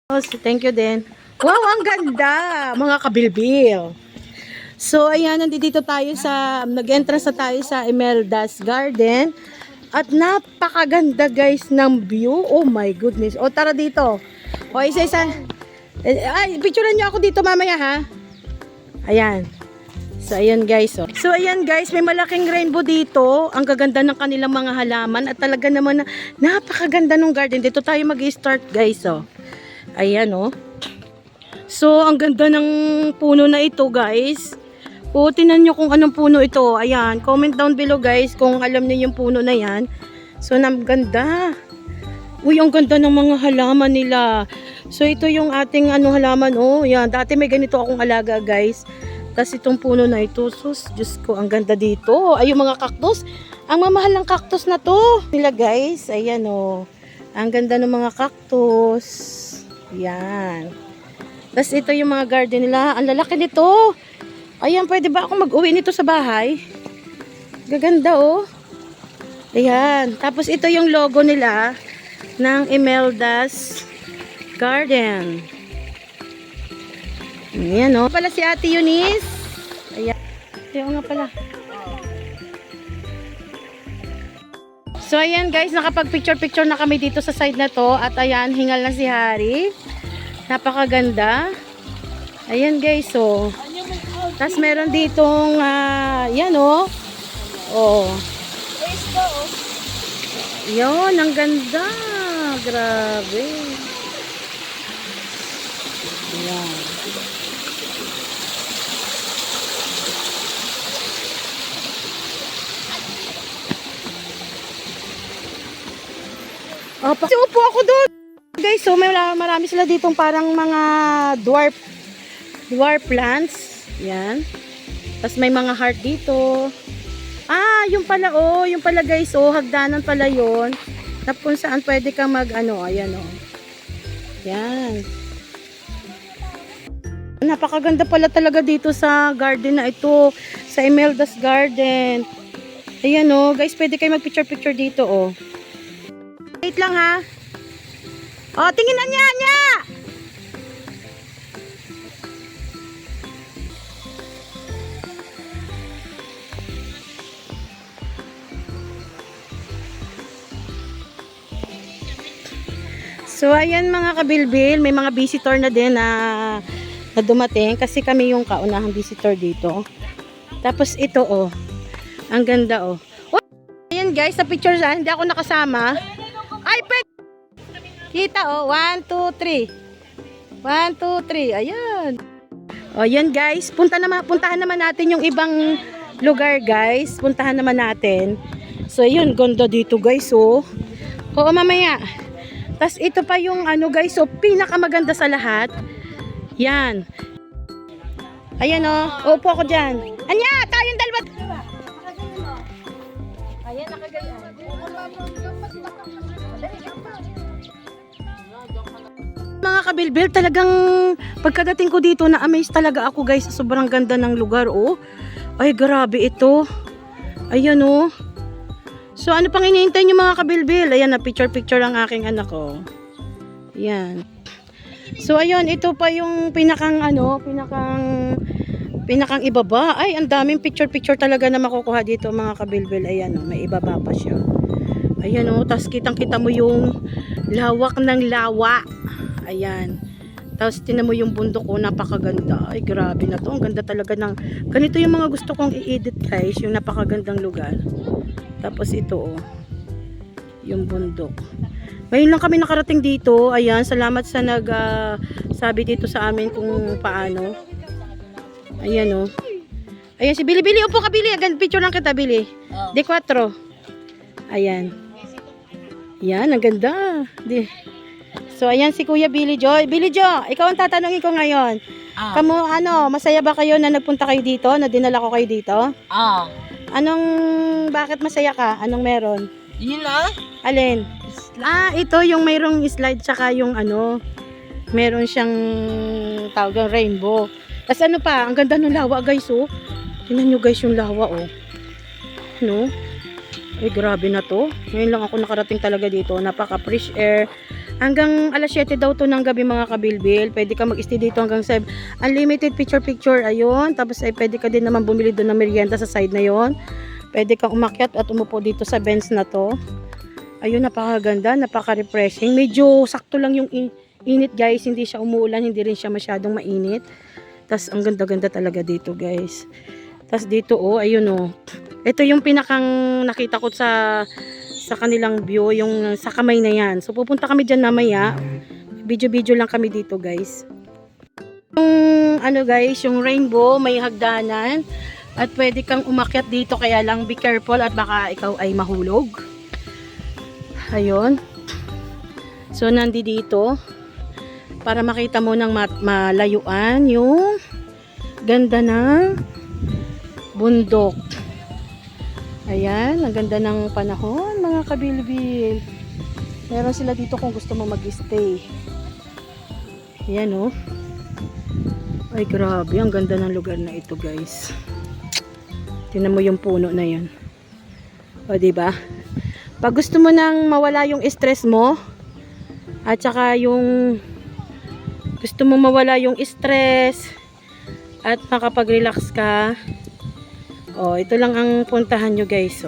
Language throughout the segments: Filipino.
Thank you din. Wow, ang ganda, mga kabilbil. So, ayan, nandito tayo nag-entrance na tayo sa Imelda's Garden. At napakaganda guys ng view. Oh my goodness. O, tara dito. O, isa-isa. Ay, picturean nyo ako dito mamaya ha. Ayan. So, ayan guys. Oh. So, ayan guys, may malaking rainbow dito. Ang gaganda ng kanilang mga halaman. At talaga naman napakaganda ng garden. Dito tayo mag-start guys. Oh. Ayan oh. So, ang ganda ng puno na ito guys. O, tinan nyo kung anong puno ito. Ayan, comment down below guys kung alam niyo yung puno na yan. So, ang ganda. Uy, ang ganda ng mga halaman nila. So, ito yung ating halaman. Oh, yan. Dati may ganito akong alaga guys. Tapos itong puno na ito. Sus, Diyos ko, ang ganda dito. Ay, yung mga cactus. Ang mamahal ng cactus na to. Nila guys. Ayan oh. Ang ganda ng mga cactus. Yan. Tapos ito yung mga garden nila. Ang lalaki nito. Ayan, pwede ba ako mag-uwi nito sa bahay? Gaganda oh. Ayan. Tapos ito yung logo nila ng Imelda's Garden. Ayan oh. Pala si Ate Eunice. Ayan. Ayan nga pala. So ayan guys, nakapag-picture-picture na kami dito sa side na to. At ayan, hingal na si Hari. Napakaganda. Ayan guys, oh. Tapos meron ditong, yan oh. Oh. Yun, ang ganda. Grabe. Ayan. Oh, kasi upo ako doon. Guys, so may marami sila ditong parang mga dwarf plants. Yan. Tapos may mga heart dito. Ah, yung pala oh, yung pala guys, oh, hagdanan pala yon. Tapos kung saan pwede kang ayan oh. Yan. Napakaganda pala talaga dito sa garden na ito, sa Imelda's Garden. Ayan oh, guys, pwede kayo mag-picture dito oh. Wait lang ha. Oh, tingin na niya. So, ayan mga kabilbil, may mga visitor na din na dumating kasi kami yung kaunahang visitor dito. Tapos ito oh. Ang ganda oh. Oh, ayan guys, sa picture hindi ako nakasama. Ay, pwede. Kita oh, 1, 2, 3. 1, 2, 3. Ayan. O, yan guys. Puntahan naman natin yung ibang lugar guys. Puntahan naman natin. So, yun. Ganda dito guys oh. Oo, mamaya. Tapos ito pa yung guys oh. Pinakamaganda sa lahat. Yan. Ayan oh. Upo ako dyan. Anya, tayong dalawa. Ayan, nakagaya. Mga kabilbil, talagang pagkadating ko dito na-amaze talaga ako guys sa sobrang ganda ng lugar oh. Ay grabe ito. Ayan oh. So ano pang hinihintay nyo mga kabilbil? Ayan na picture ang aking anak ko. Ayan. So ayun, ito pa yung pinakang ibaba. Ay ang daming picture talaga na makukuha dito mga kabilbil. Ayan oh, may ibaba pa siya. Ayan oh, tapos kitang-kita mo yung lawak ng lawa. Ayan. Tapos tinan mo yung bundok ko, napakaganda. Ay grabe na to. Ang ganda talaga ng ganito yung mga gusto kong i-edit guys, yung napakagandang lugar. Tapos ito oh. Yung bundok. Ngayon lang kami nakarating dito. Ayan, salamat sa sabi dito sa amin kung paano. Ayan oh. Ayan si Billy, upo ka Billy. Picture lang kita Billy. D4. Ayan. Ayan, ang ganda. So, ayan si Kuya Billy Joy. Billy Joy, ikaw ang tatanungin ko ngayon. Kamu, masaya ba kayo na nagpunta kayo dito? Na dinala ko kayo dito? Bakit masaya ka? Anong meron? Yun na? Alin? Ito yung mayroong slide tsaka yung meron siyang tawag rainbow. Tapos pa, ang ganda ng lawa guys oh. Tingnan nyo guys yung lawa oh. No? Ay grabe na to. Ngayon lang ako nakarating talaga dito. Napaka fresh air. Hanggang alas 7 daw to ng gabi mga kabilbil. Pwede ka mag-stay dito hanggang 7. Unlimited picture-picture, ayun. Tapos ay pwede ka din naman bumili doon ng merienda sa side na yon. Pwede kang umakyat at umupo dito sa bench na to. Ayun, napakaganda, napaka-refreshing. Medyo sakto lang yung init guys. Hindi siya umuulan, hindi rin siya masyadong mainit. Tapos ang ganda-ganda talaga dito guys. Tapos dito ayun Ito yung pinakang nakita ko sa kanilang view, yung sa kamay na yan. So pupunta kami dyan mamaya. Video lang kami dito guys. Yung guys, yung rainbow, may hagdanan. At pwede kang umakyat dito, kaya lang be careful at baka ikaw ay mahulog. Ayun. So nandito para makita mo ng malayuan yung ganda ng bundok. Ayan, ang ganda ng panahon mga kabilbil. Meron sila dito kung gusto mo mag-stay. Ayan Ay grabe, ang ganda ng lugar na ito guys. Tingnan mo yung puno na yan. O diba? Pag gusto mo nang mawala yung stress mo, at saka yung gusto mo mawala yung stress at makapag-relax ka, ito lang ang puntahan nyo guys.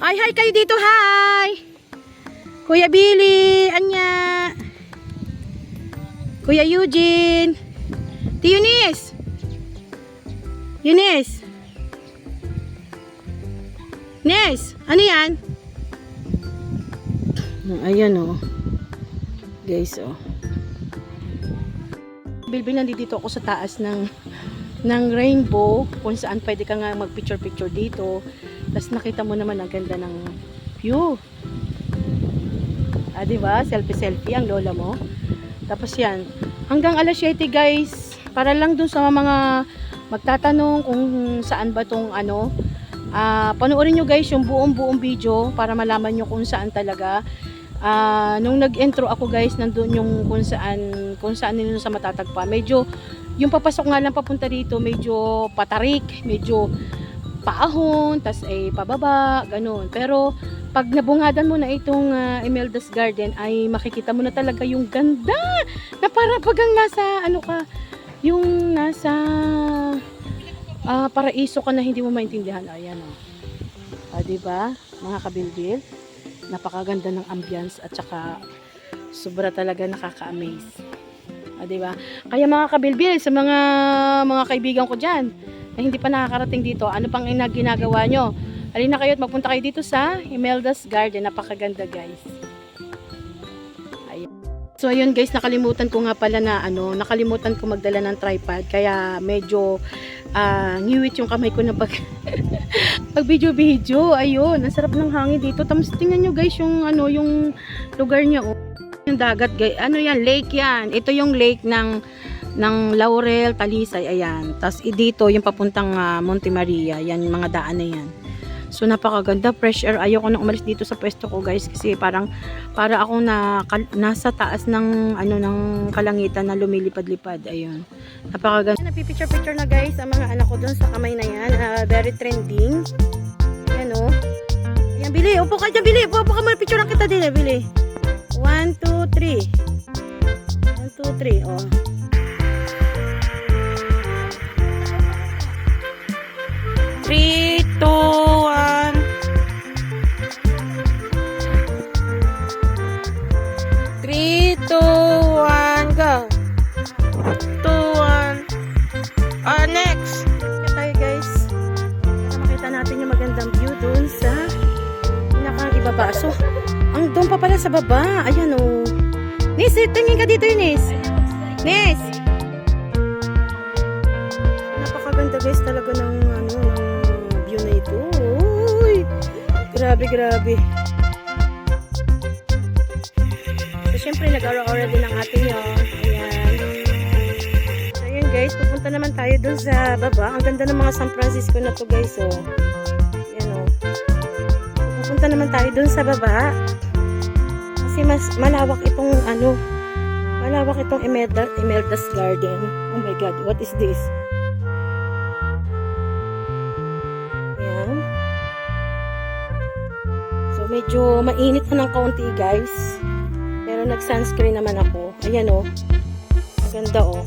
Ay, hi kayo dito, hi! Kuya Billy, Anya, Kuya Eugene, Ti Eunice, Nes, ano yan? Ayan guys Bilbil, nandito ako sa taas ng rainbow, kung saan pwede ka nga mag picture dito. Tapos nakita mo naman ang ganda ng view. Diba? Selfie ang lola mo. Tapos yan, hanggang alas 7 guys, para lang dun sa mga magtatanong kung saan ba tong panoorin nyo guys yung buong video para malaman nyo kung saan talaga. Nung nag-intro ako guys, nandun yung kung saan nila sa matatagpa. Medyo yung papasok nga lang papunta dito, medyo patarik, medyo paahon, tas pababa, ganun. Pero pag nabungadan mo na itong Imelda's Garden, ay makikita mo na talaga yung ganda na para pagang nasa yung nasa paraiso ka na hindi mo maintindihan. Ayan diba mga kabilbil, napakaganda ng ambience at saka sobra talaga nakaka-amaze. Diba? Kaya mga kabilbil, sa mga kaibigan ko dyan na hindi pa nakakarating dito, ano pang ginagawa nyo? Halina kayo at magpunta kayo dito sa Imelda's Garden. Napakaganda guys. Ayan. So ayun guys, nakalimutan ko nga pala na nakalimutan ko magdala ng tripod, kaya medyo ngiwit yung kamay ko na pag video. Ayun, ang sarap ng hangin dito. Tapos tingnan nyo guys yung yung lugar niya yung dagat guys. Yan, lake yan. Ito yung lake ng Laurel, Talisay, ayan. Tapos dito yung papuntang Monte Maria, yan yung mga daan na yan. So napakaganda, fresh air. Ayoko nang umalis dito sa pwesto ko guys, kasi para ako nasa taas ng ng kalangitan na lumilipad-lipad. Ayun. Napakaganda. Napipicture na guys ang mga anak ko doon sa kamay na yan. Very trending. Ayan Ayan, Bili, upo ka dyan, Bili. Upo ka muna, picture lang kita din, Bili. 1, 2, 3. 1, 2, 3. 3, 2, 1. 3, 2, 1, go. 2, 1. Next. Tayo guys. Makita natin yung magandang view dun sa pinakang ibaba. So, doon pa pala sa baba. Ayan Nis, tingin ka dito Nis. Nis. Napakaganda guys talaga ng view na ito. Uy, grabe. So syempre nag-aura-aura din ang ating ayan. So yun guys, pupunta naman tayo dun sa baba. Ang ganda ng mga San Francisco na to guys. Ayan pupunta naman tayo dun sa baba. Kasi mas malawak itong Imelda's Garden. Oh my God, what is this? Ayan. So medyo mainit na ng kaunti guys. Pero nag-sunscreen naman ako. Ayan oh. Ganda oh.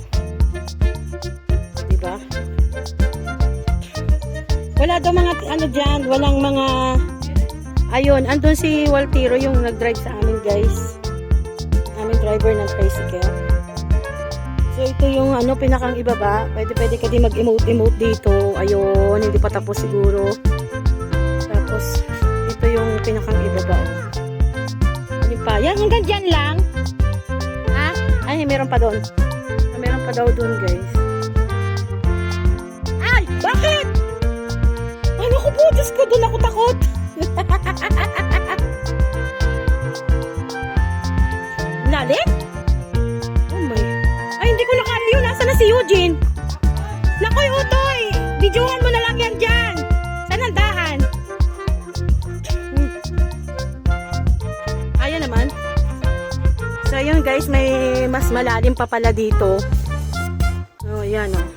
Diba? Wala daw mga ano dyan. Walang mga... Ayun, andun si Waltiro yung nag-drive sa amin guys. Aming driver ng tricycle. So ito yung ano, pinakang ibaba. Pwede ka din mag-emote dito. Ayun, hindi pa tapos siguro. Tapos, ito yung pinakang ibaba. Ano pa? Yan, hanggang dyan lang. Ha? Ay, meron pa doon. Meron pa daw doon, guys. Ay! Bakit? Ano ko po? Diyos ko, doon ako takot. Lalim? Oh my. Ay, hindi ko nakaliw. Nasa na si Eugene? Nakoy, Utoy! Videohan mo na lang yan dyan. Saan ang daan? Ayan naman. So, ayun guys, may mas malalim pa pala dito. Oh, ayan oh.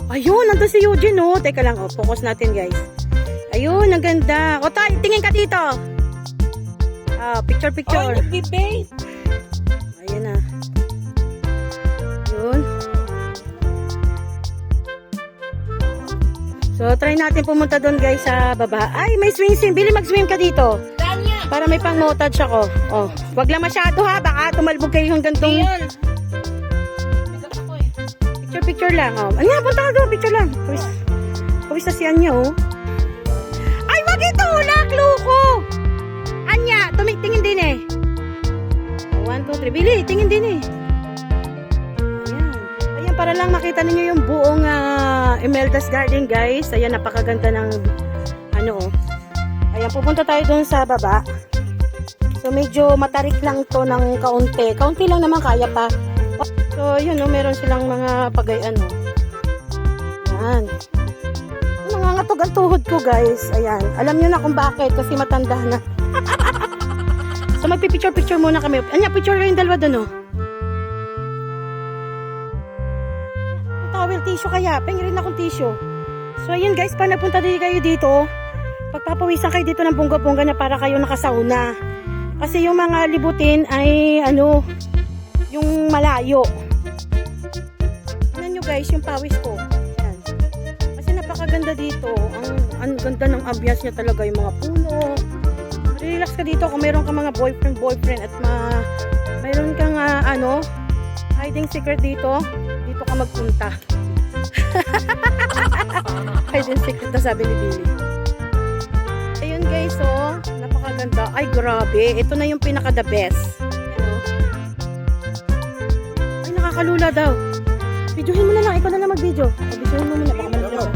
Ayun, nandun si Eugene oh. Teka lang oh, focus natin guys. Ayun, ang ganda. O tayo, tingin ka dito. Picture. Oh, nag-debate. Ayan na. Yun. So, try natin pumunta doon guys sa baba. Ay, may swing. Bili, mag-swim ka dito. Tanya. Para may pang-motage ako. Oh, wag lang masyado ha. Baka tumalbog kayo hanggang tong... Ayun. Picture lang. Oh. Anya, punta ka doon. Picture lang. Pawis na si Anya oh. Ay, wag ito. Ulak, luko. Anya, tingin din eh. 1, 2, 3. Bili, tingin din eh. Ayan. Ayan, para lang makita ninyo yung buong Imelda's Garden, guys. Ayan, napakaganda ng ano oh. Ayan, pupunta tayo dun sa baba. So, medyo matarik lang to ng kaunti. Kaunti lang naman, kaya pa. So, yun oh, meron silang mga pagayan oh. Ayan. Nangangatog ang tuhod ko, guys. Ayan. Alam nyo na kung bakit. Kasi matanda na. So, magpipicture muna kami. Anya, picture lang yung dalawa doon, oh. Towel, tissue kaya. Pengi rin akong tissue. So, ayan, guys. Pag napunta din kayo dito, pagpapawisan kayo dito ng bongga-bongga na para kayo nakasauna. Kasi yung mga libutin ay, ano, yung malayo. Tignan nyo, guys, yung pawis ko. Napakaganda dito. Ang ganda ng ambience niya talaga, yung mga puno. Relax ka dito kung meron ka mga boyfriend at mayroon kang ano, hiding secret dito. Dito ka magpunta. Hiding secret na sabi ni Billy. Ayun guys, oh, napakaganda. Ay grabe, ito na yung pinaka the best. Ano? Ay nakakalula daw. Videohin mo na lang, ikaw na lang mag-video. Videohin mo muna, baka malalaw.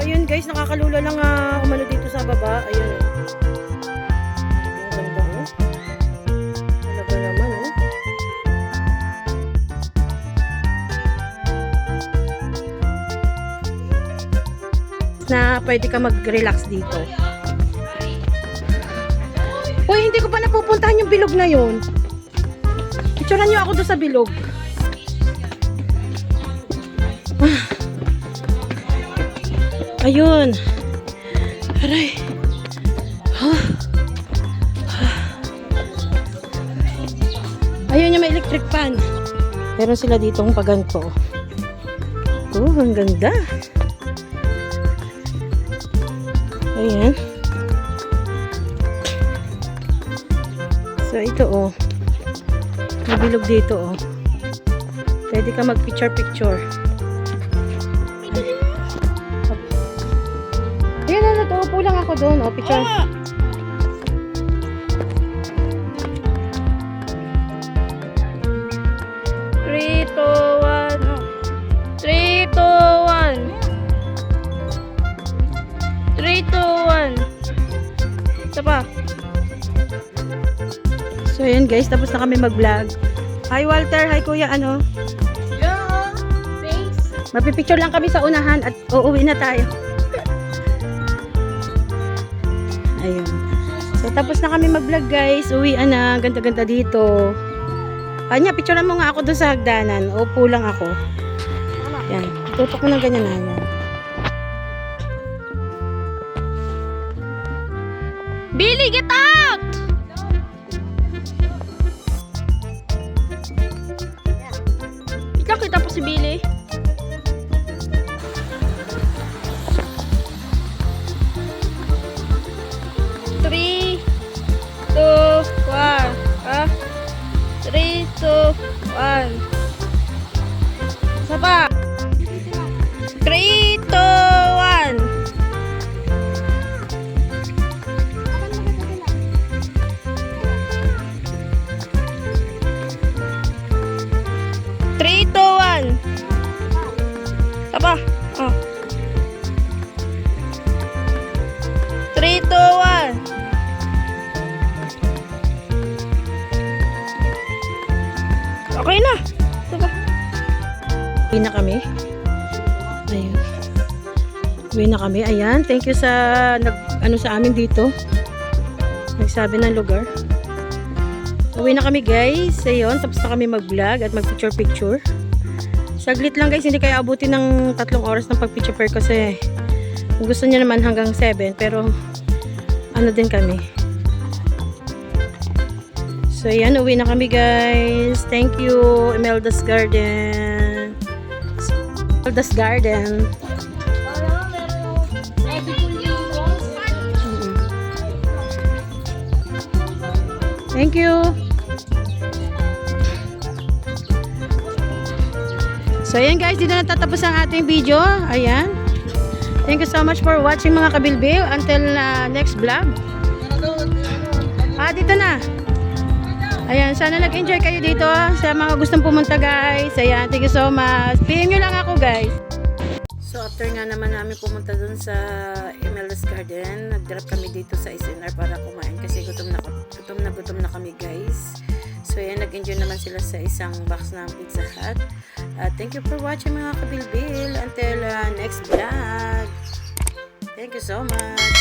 Ayun guys, nakakalula lang umano dito sa baba. Ayun. Ang ganda oh. Talaga naman oh. Na pwede ka mag-relax dito. Uy, hindi ko pa napupuntahan yung bilog na yun. Picturean nyo ako doon sa bilog. Ayun. Aray. Ayun yung may electric fan. Meron sila ditong paganto. Oh, ang ganda. Ayan. So, ito oh. May bilog dito oh. Pwede ka mag-picture. Ayan na, natuupo lang ako doon. O, picture. Oh! 3, 2, 1. 3, 2, 1. 3, 2, 1. Isa pa. So, ayan guys. Tapos na kami mag-vlog. Hi, Walter. Hi, Kuya. Ano? Yeah. Thanks. Mapipicture lang kami sa unahan at uuwi na tayo. Ayun. So, tapos na kami mag-vlog guys. Uwian na. Ganda-ganda dito. Anya, picturean mo nga ako doon sa hagdanan. Upo lang ako. Yan. Tutok mo ng ganyan na. Yan. Billy, get out! mo si Billy. Three, two, one. Ah. 3, 2, 1. Isa pa. 3, 2, 1. Three, two, one. Apa? Oh. 3, 2, 1. Okay na. Diba? Uwi na kami. Ayun. Uwi na kami. Ayan. Thank you sa ano sa amin dito. Nagsabi ng lugar. Uwi na kami guys. Ayun. Tapos na kami mag-vlog at mag-picture-picture. Saglit lang guys. Hindi kayo abutin ng 3 oras ng pag-picture kasi kung gusto niya naman hanggang 7. Pero ano din kami. So, yan. Uwi na kami, guys. Thank you, Imelda's Garden. Imelda's Garden. Thank you. So, ayan, guys. Dito na tatapos ang ating video. Ayan. Thank you so much for watching, mga kabilbil. Until next vlog. Dito na. Ayan, sana nag-enjoy kayo dito sa mga gustong pumunta guys. Ayan, thank you so much. PM nyo lang ako guys. So after nga naman namin pumunta dun sa Imelda's Garden, nag-drop kami dito sa SNR para kumain kasi gutom na kami guys. So ayan, nag-enjoy naman sila sa isang box ng Pizza Hut. Thank you for watching mga kabilbil. Until next vlog. Thank you so much.